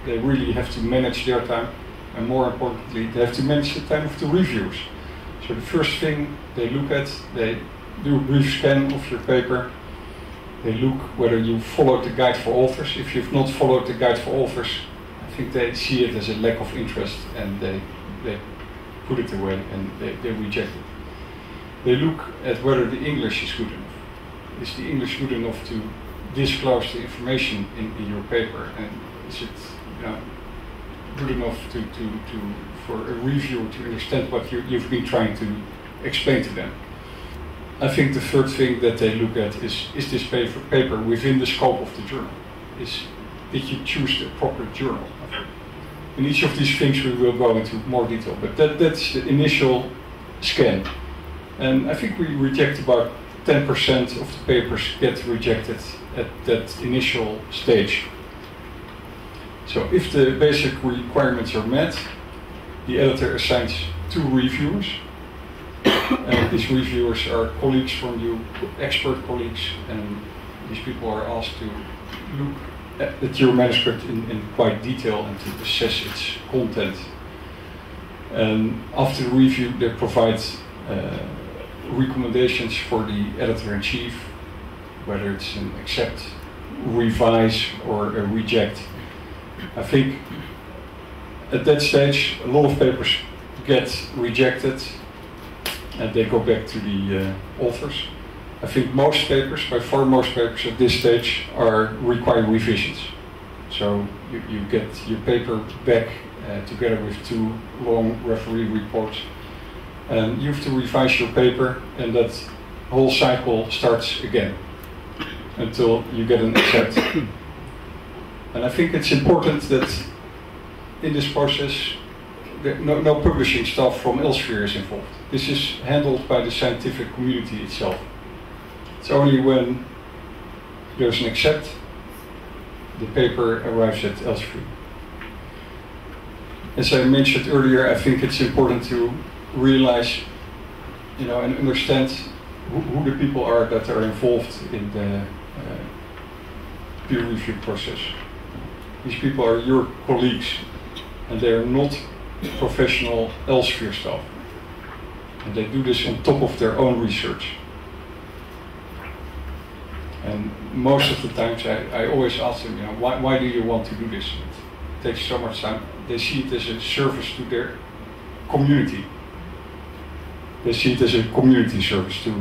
they really have to manage their time, and more importantly, they have to manage the time of the reviewers. So the first thing they look at, they do a brief scan of your paper. They look whether you followed the guide for authors. If you've not followed the guide for authors, I think they see it as a lack of interest and they put it away and they reject it. They look at whether the English is good enough. Is the English good enough to disclose the information in your paper, and is it good enough for a reviewer to understand what you've been trying to explain to them? I think the third thing that they look at is this paper within the scope of the journal? Did you choose the proper journal? In each of these things we will go into more detail, but that's the initial scan. And I think we reject about 10% of the papers get rejected at that initial stage. So if the basic requirements are met, the editor assigns 2 reviewers. And these reviewers are colleagues from you, expert colleagues, and these people are asked to look at your manuscript in quite detail and to assess its content. And after the review, they provide recommendations for the editor-in-chief, whether it's an accept, revise, or a reject. I think at that stage, a lot of papers get rejected and they go back to the authors. I think most papers, by far most papers at this stage, require revisions. So you get your paper back together with 2 long referee reports, and you have to revise your paper, and that whole cycle starts again until you get an accept. And I think it's important that in this process no publishing staff from Elsevier is involved. This is handled by the scientific community itself. It's only when there's an accept, the paper arrives at Elsevier. As I mentioned earlier, I think it's important to realize, and understand who the people are that are involved in the peer review process. These people are your colleagues, and they are not professional Elsevier staff. And they do this on top of their own research. And most of the times I always ask them, why do you want to do this? It takes so much time. They see it as a service to their community. They see it as a community service to